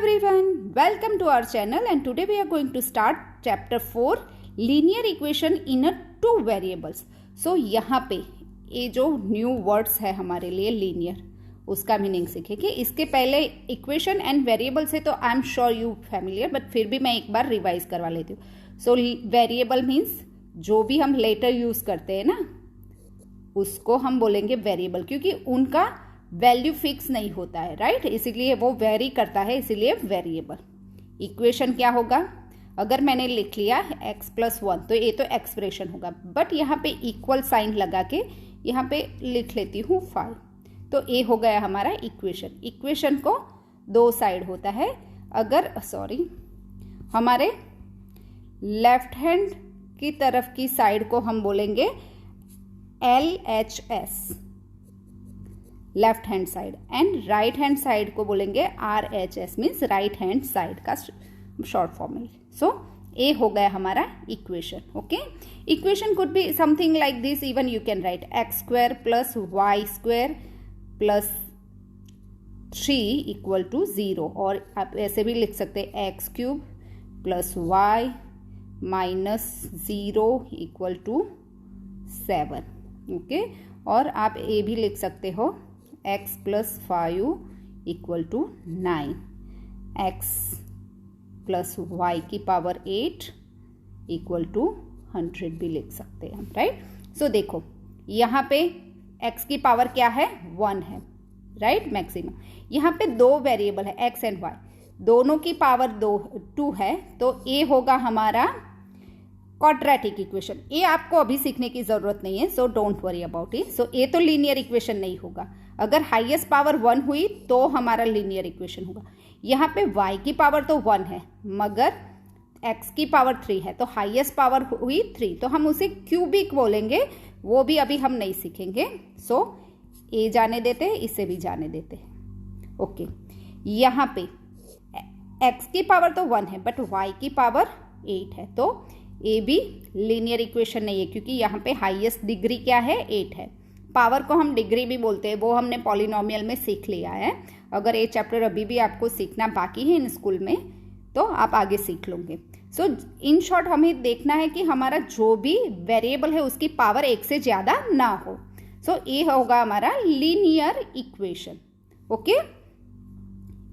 everyone, welcome to our channel and today we are going to start chapter 4 linear equation in a two variables. So यहाँ पे ये जो new words है हमारे लिए linear उसका मीनिंग सीखेंगे. इसके पहले इक्वेशन एंड वेरिएबल से तो I am sure you familiar, but फिर भी मैं एक बार रिवाइज करवा लेती हूँ. सो वेरिएबल मीन्स जो भी हम लेटर यूज करते हैं ना उसको हम बोलेंगे वेरिएबल, क्योंकि उनका वैल्यू फिक्स नहीं होता है, राइट. इसीलिए वो वेरी करता है, इसीलिए वेरिएबल. इक्वेशन क्या होगा, अगर मैंने लिख लिया x+1 तो ये तो एक्सप्रेशन होगा, बट यहाँ पे इक्वल साइन लगा के यहाँ पे लिख लेती हूँ 5, तो ये हो गया हमारा इक्वेशन. इक्वेशन को दो साइड होता है. अगर हमारे लेफ्ट हैंड की तरफ की साइड को हम बोलेंगे LHS, left hand side, and right hand side को बोलेंगे RHS, means right hand side का शॉर्ट फॉर्म है. सो ये हो गया हमारा equation. Okay, equation could be something like this. Even you can write x² + y² + 3 = 0, और आप ऐसे भी लिख सकते हैं x³ + y - 0 = 7. ओके, और आप ये भी लिख सकते हो x + 5 = 9, x + y⁸ 8 = 100 भी लिख सकते हैं हम, राइट. सो देखो यहाँ पे x की पावर क्या है, 1 है, राइट, मैक्सिमम. यहाँ पे दो वेरिएबल है x एंड y, दोनों की पावर 2 है, तो ये होगा हमारा क्वाड्रेटिक इक्वेशन. ये आपको अभी सीखने की जरूरत नहीं है, so don't worry about it. So ये तो लीनियर इक्वेशन नहीं होगा. अगर हाईएस्ट पावर 1 हुई तो हमारा लीनियर इक्वेशन होगा. यहाँ पे y की पावर तो 1 है, मगर x की पावर 3 है, तो हाईएस्ट पावर हुई 3, तो हम उसे क्यूबिक बोलेंगे. वो भी अभी हम नहीं सीखेंगे. सो ये जाने देते हैं, इसे भी जाने देते हैं. ओके, यहाँ पे x की पावर तो 1 है, बट y की पावर 8 है, तो ये भी लीनियर इक्वेशन नहीं है, क्योंकि यहाँ पे हाईएस्ट डिग्री क्या है, 8 है. पावर को हम डिग्री भी बोलते हैं, वो हमने पॉलिनोमियल में सीख लिया है. अगर ये चैप्टर अभी भी आपको सीखना बाकी है इन स्कूल में तो आप आगे सीख लोगे. सो इन शॉर्ट हमें देखना है कि हमारा जो भी वेरिएबल है उसकी पावर 1 से ज़्यादा ना हो. सो ये होगा हमारा लीनियर इक्वेशन. ओके,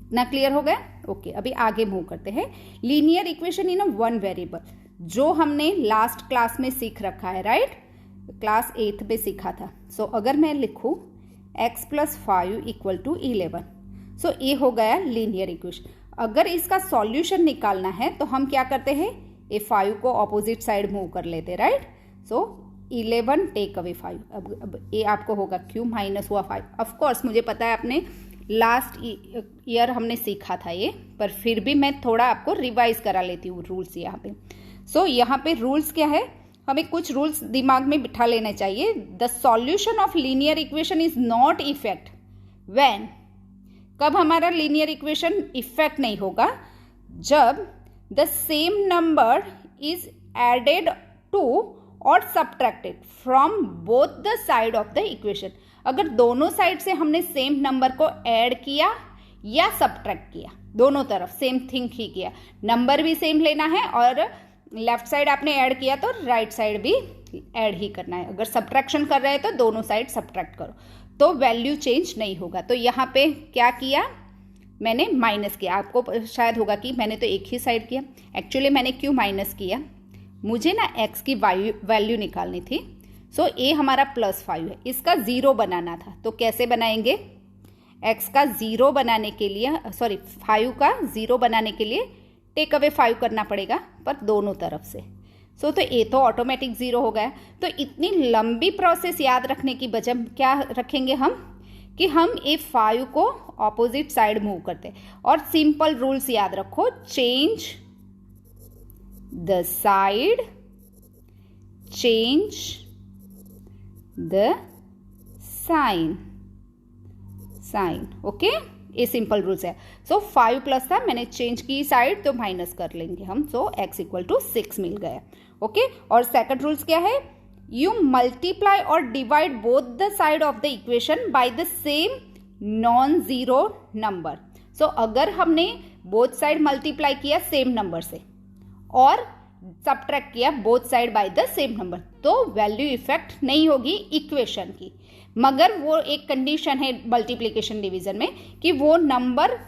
इतना क्लियर हो गया. ओके, अभी आगे मूव करते हैं. Linear equation in one variable, जो हमने लास्ट क्लास में सीख रखा है, राइट, क्लास 8 में सीखा था. सो अगर मैं लिखूं x + 5 = 11, सो ये हो गया लीनियर इक्वेशन. अगर इसका सॉल्यूशन निकालना है तो हम क्या करते हैं, ये 5 को ऑपोजिट साइड मूव कर लेते हैं, राइट. सो 11 टेक अवे 5. अब ये आपको होगा q माइनस हुआ 5. ऑफकोर्स मुझे पता है आपने लास्ट ईयर हमने सीखा था ये, पर फिर भी मैं थोड़ा आपको रिवाइज करा लेती हूँ रूल्स यहाँ पे. सो यहाँ पे रूल्स क्या है, हमें कुछ रूल्स दिमाग में बिठा लेने चाहिए. The solution of linear equation is not effect when, कब हमारा लीनियर इक्वेशन इफेक्ट नहीं होगा, जब the same number is added to और subtracted from both the side of the equation. अगर दोनों साइड से हमने सेम नंबर को ऐड किया या सब्ट्रैक्ट किया, दोनों तरफ सेम थिंग ही किया, नंबर भी सेम लेना है, और लेफ्ट साइड आपने ऐड किया तो राइट साइड भी ऐड ही करना है. अगर सब्ट्रैक्शन कर रहे हैं तो दोनों साइड सब्ट्रैक्ट करो, तो वैल्यू चेंज नहीं होगा. तो यहाँ पे क्या किया मैंने, माइनस किया. आपको शायद होगा कि मैंने तो एक ही साइड किया, एक्चुअली मैंने क्यों माइनस किया, मुझे ना x की वैल्यू निकालनी थी. सो ये हमारा +5 है, इसका 0 बनाना था. तो कैसे बनाएंगे, x का 0 बनाने के लिए, 5 का 0 बनाने के लिए टेक अवे 5 करना पड़ेगा, पर दोनों तरफ से. सो तो ये तो ऑटोमेटिक 0 हो गया. तो इतनी लंबी प्रोसेस याद रखने की बजाय क्या रखेंगे हम, कि हम ये 5 को ऑपोजिट साइड मूव करते हैं. और सिंपल रूल्स याद रखो, change the side, change the sign. Okay, ये सिंपल रूल्स है. सो 5 प्लस था, मैंने चेंज की साइड तो माइनस कर लेंगे हम. सो x = 6 मिल गया. ओके, और सेकंड रूल्स क्या है, यू मल्टीप्लाई और divide both the side of the equation by the same non zero number. So अगर हमने बोथ साइड मल्टीप्लाई किया सेम नंबर से और सबट्रैक्ट किया both side by the same number, तो वैल्यू इफेक्ट नहीं होगी इक्वेशन की। मगर वो एक कंडीशन है मल्टीप्लिकेशन डिवीजन में कि वो नंबर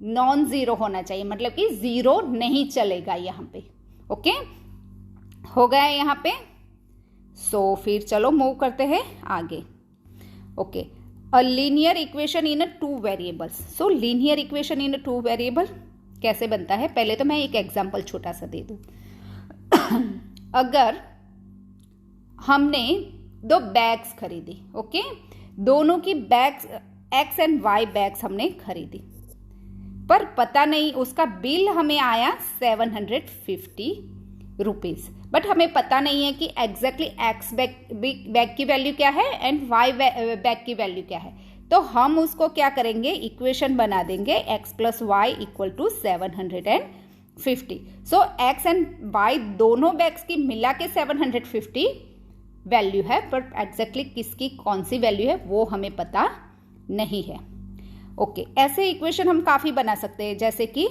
नॉन जीरो होना चाहिए, मतलब कि जीरो नहीं चलेगा यहाँ पे। ओके, हो गया यहाँ पे। सो फिर चलो मूव करते हैं आगे। Okay, a linear equation in a two variables. So linear equation in a two variable कैसे बनता है, पहले तो मैं एक एग्जांपल छोटा सा दे दूं। अगर हमने दो बैग्स खरीदी, ओके, दोनों की bags x and y bags हमने खरीदी, पर पता नहीं उसका बिल हमें आया 750 रुपीज, बट हमें पता नहीं है कि एग्जैक्टली एक्स बैग की वैल्यू क्या है एंड वाई बैग की वैल्यू क्या है। तो हम उसको क्या करेंगे, इक्वेशन बना देंगे x plus y equal to 750। So x and y दोनों बैग्स की मिला के 750 वैल्यू है, बट एग्जैक्टली किसकी कौन सी वैल्यू है वो हमें पता नहीं है। ओके, ऐसे इक्वेशन हम काफी बना सकते हैं, जैसे कि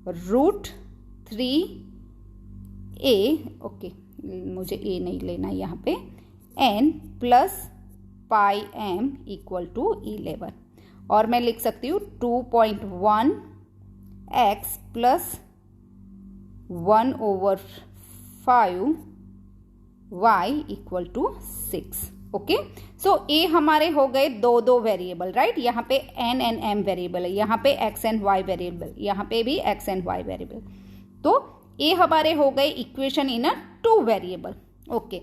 √3a, ओके मुझे a नहीं लेना यहाँ पे, n plus pi m equal to 11, और मैं लिख सकती हूँ 2.1 x plus 1/5 y equal to 6। Okay, so ए हमारे हो गए दो वेरिएबल, राइट। यहाँ पे n एंड m वेरिएबल है, यहाँ पे x एंड y वेरिएबल, यहाँ पे भी x एंड y वेरिएबल। तो ए हमारे हो गए equation in a two variable. Okay,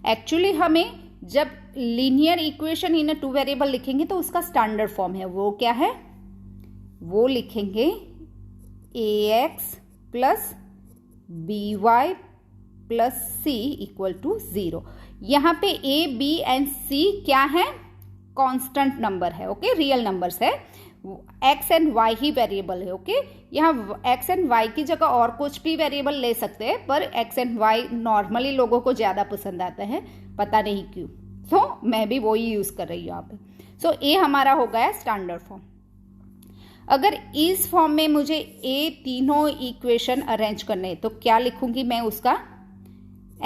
actually हमें जब linear equation in a two variable लिखेंगे तो उसका स्टैंडर्ड फॉर्म है, वो क्या है, वो लिखेंगे ax plus by plus c equal to 0। यहाँ पे a, b एंड c क्या है, कांस्टेंट नंबर है, ओके, रियल नंबर्स है। x एंड y ही वेरिएबल है। ओके, यहाँ x एंड y की जगह और कुछ भी वेरिएबल ले सकते हैं, पर x एंड y नॉर्मली लोगों को ज्यादा पसंद आता है, पता नहीं क्यों, तो मैं भी वही यूज कर रही हूँ यहाँ पे। सो a हमारा हो गया स्टैंडर्ड फॉर्म। अगर इस फॉर्म में मुझे a तीनों इक्वेशन अरेंज करने हैं तो क्या लिखूंगी मैं उसका,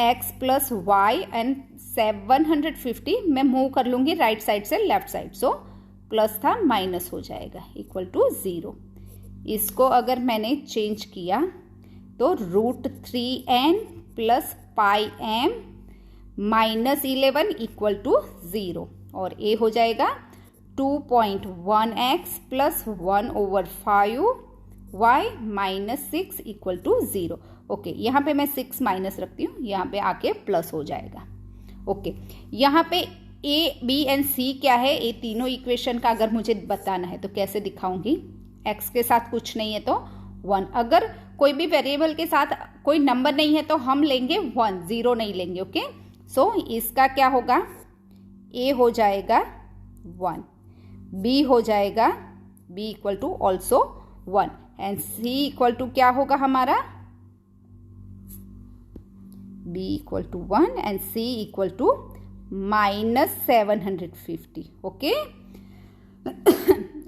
x प्लस वाई एंड 750 मैं मूव कर लूंगी राइट साइड से लेफ्ट साइड, सो प्लस था माइनस हो जाएगा इक्वल टू 0। इसको अगर मैंने चेंज किया तो √3n plus pi m minus 11 equal to 0, और a हो जाएगा 2.1x plus 1/5 y minus 6 equal to 0। Okay, यहाँ पे मैं 6 माइनस रखती हूँ, यहाँ पे आके प्लस हो जाएगा। ओके, यहाँ पे a, b एंड c क्या है, ये तीनों इक्वेशन का अगर मुझे बताना है तो कैसे दिखाऊंगी, x के साथ कुछ नहीं है तो 1, अगर कोई भी वेरिएबल के साथ कोई नंबर नहीं है तो हम लेंगे 1, 0 नहीं लेंगे। ओके, सो इसका क्या होगा, a हो जाएगा 1, b हो जाएगा b equal to also 1 and c equal to क्या होगा हमारा, b equal to 1 and c equal to minus 750। Okay,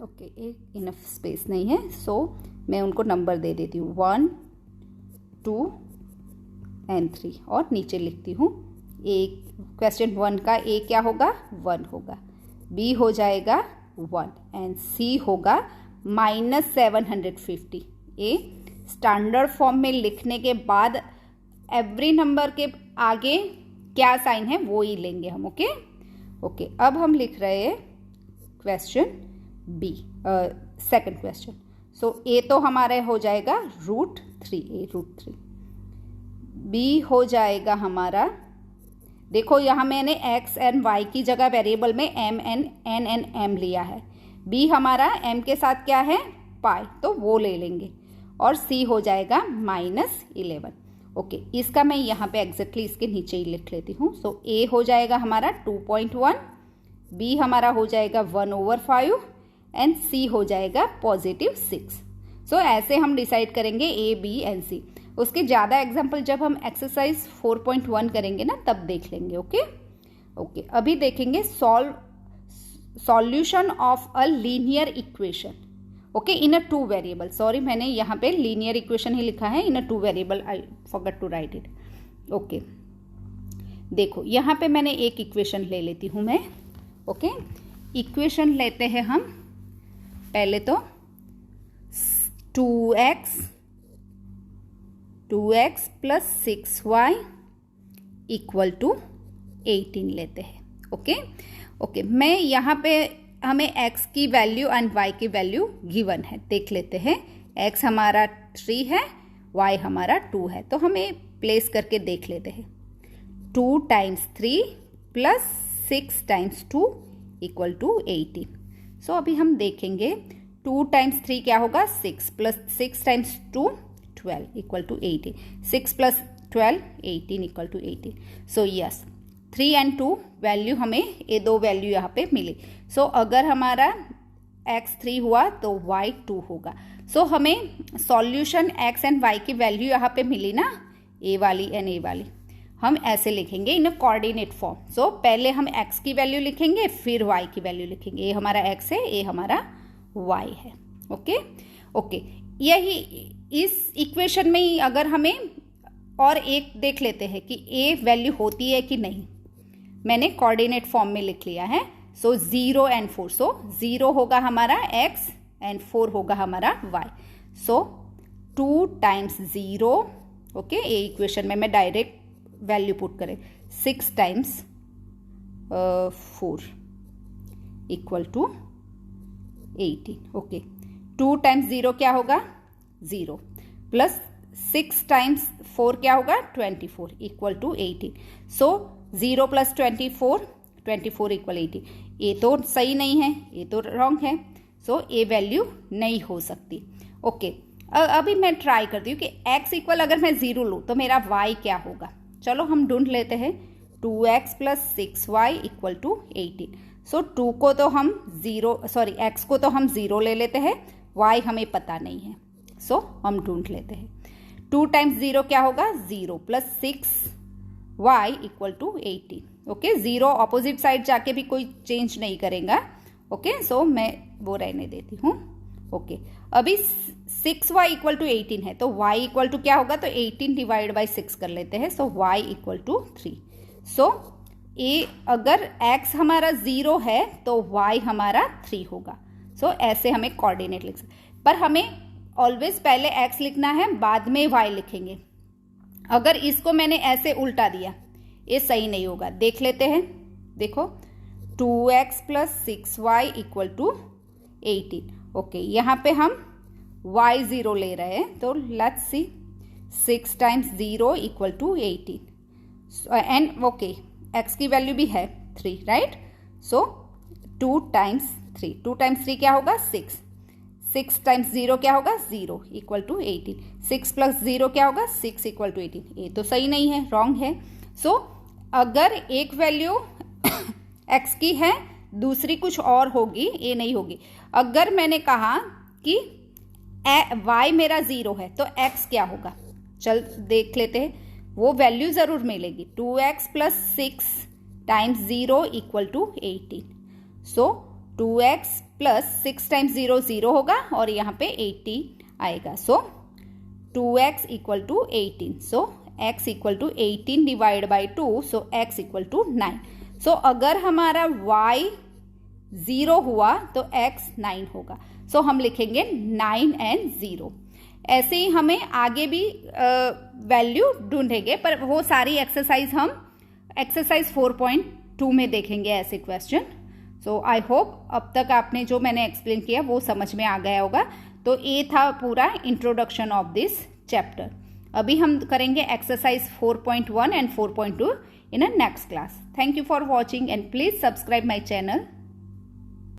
okay, एक इनफ स्पेस नहीं है, सो मैं उनको नंबर दे देती हूँ 1, 2 एंड 3, और नीचे लिखती हूँ एक क्वेश्चन 1 का a क्या होगा, 1 होगा, b हो जाएगा 1 एंड c होगा माइनस 750। ए स्टैंडर्ड फॉर्म में लिखने के बाद एवरी नंबर के आगे क्या साइन है वो ही लेंगे हम। ओके, ओके, अब हम लिख रहे हैं क्वेश्चन बी, सेकंड क्वेश्चन। सो ए तो हमारा हो जाएगा √3, बी हो जाएगा हमारा, देखो यहाँ मैंने x एंड y की जगह वेरिएबल में m and n and m लिया है, b हमारा m के साथ क्या है, पाई, तो वो ले लेंगे, और c हो जाएगा माइनस 11। ओके, इसका मैं यहाँ पे एग्जैक्टली इसके नीचे ही लिख लेती हूँ। सो a हो जाएगा हमारा 2.1, b हमारा हो जाएगा 1/5 एंड c हो जाएगा पॉजिटिव 6। सो ऐसे हम डिसाइड करेंगे a, b एंड c। उसके ज़्यादा एग्जाम्पल जब हम एक्सरसाइज 4.1 करेंगे ना तब देख लेंगे। ओके, ओके, अभी देखेंगे solution of a linear equation. Okay, in a 2 variable, sorry मैंने यहाँ पे लीनियर इक्वेशन ही लिखा है, in a 2 variable, I forgot to write it. Okay, देखो यहाँ पे मैंने एक इक्वेशन ले लेती हूँ मैं। ओके, इक्वेशन लेते हैं हम पहले तो 2x plus 6y equal to 18 लेते हैं। ओके, मैं यहाँ पे हमें x की वैल्यू एंड y की वैल्यू गिवन है, देख लेते हैं। x हमारा 3 है, y हमारा 2 है, तो हमें प्लेस करके देख लेते हैं। 2 टाइम्स 3 प्लस 6 टाइम्स 2 इक्वल टू 18। सो अभी हम देखेंगे 2 टाइम्स 3 क्या होगा, 6 plus 6 times 2 12 equal to 18। 6 plus 12 18 equal to 18। So yes, 3 and 2 value, हमें ये 2 वैल्यू यहाँ पे मिली। सो अगर हमारा x 3 हुआ तो y 2 होगा। सो हमें सॉल्यूशन x एंड y की वैल्यू यहाँ पे मिली ना, a वाली एंड a वाली, हम ऐसे लिखेंगे इन अ कोऑर्डिनेट फॉर्म। सो पहले हम x की वैल्यू लिखेंगे, फिर y की वैल्यू लिखेंगे। ये हमारा x है, ये हमारा y है। ओके, यही इस इक्वेशन में ही अगर हमें और एक देख लेते हैं कि a वैल्यू होती है कि नहीं, मैंने कोऑर्डिनेट फॉर्म में लिख लिया है। सो 0 एंड 4, सो 0 होगा हमारा x एंड 4 होगा हमारा y। सो 2 टाइम्स 0, ओके, ये इक्वेशन में मैं डायरेक्ट वैल्यू पुट करें, 6 times 4 equal to 18। Okay, 2 times 0 क्या होगा, 0, प्लस 6 टाइम्स 4 क्या होगा, 24 equal to 18। So 0 plus 24 equal 18। ये तो सही नहीं है, ये तो रॉन्ग है। सो ये वैल्यू नहीं हो सकती। ओके, अभी मैं ट्राई करती हूँ कि x इक्वल अगर मैं 0 लूँ तो मेरा y क्या होगा। चलो हम ढूंढ लेते हैं। 2x plus 6y equal to 18। सो 2 को तो हम x को तो हम 0 ले लेते हैं, y हमें पता नहीं है, सो हम ढूंढ लेते हैं। 2 टाइम्स 0 क्या होगा, 0, plus 6y equal to 18। Okay, 0 opposite side जाके भी कोई चेंज नहीं करेगा। ओके, सो मैं वो रहने देती हूँ। ओके, अभी 6y इक्वल टू 18 है, तो y इक्वल टू क्या होगा, तो 18 डिवाइड बाई 6 कर लेते हैं। सो y इक्वल टू 3। सो ये अगर x हमारा 0 है तो y हमारा 3 होगा। सो ऐसे हमें कोऑर्डिनेट लिख सकते, पर हमें ऑलवेज पहले x लिखना है, बाद में y लिखेंगे। अगर इसको मैंने ऐसे उल्टा दिया, ये सही नहीं होगा। देख लेते हैं, देखो 2x plus 6y equal to 18। Okay, यहाँ पे हम y 0 ले रहे हैं, तो let's see 6 times 0 equal to 18 and okay, x की वैल्यू भी है 3, राइट। सो 2 टाइम्स 3 क्या होगा, 6 टाइम्स 0 क्या होगा, 0 इक्वल टू 18। 6 प्लस 0 क्या होगा, 6 इक्वल टू 18। ये तो सही नहीं है, रॉन्ग है। सो अगर एक वैल्यू x की है, दूसरी कुछ और होगी, ये नहीं होगी। अगर मैंने कहा कि y मेरा 0 है तो x क्या होगा, चल देख लेते हैं। वो वैल्यू जरूर मिलेगी। 2x plus 6 times 0 equal to 18। So 2x plus 6 times 0 0 होगा और यहाँ पे 18 आएगा। So 2x equal to 18। So x equal to 18 divide by 2, so x equal to 9। So अगर हमारा y 0 हुआ तो x 9 होगा। सो हम लिखेंगे 9 एंड 0। ऐसे ही हमें आगे भी वैल्यू ढूंढेंगे, पर वो सारी एक्सरसाइज हम एक्सरसाइज 4.2 में देखेंगे ऐसे क्वेश्चन। सो आई होप अब तक आपने जो मैंने एक्सप्लेन किया वो समझ में आ गया होगा। तो ये था पूरा इंट्रोडक्शन ऑफ दिस चैप्टर। अभी हम करेंगे exercise 4.1 and 4.2 in a next class. Thank you for watching and please subscribe my channel.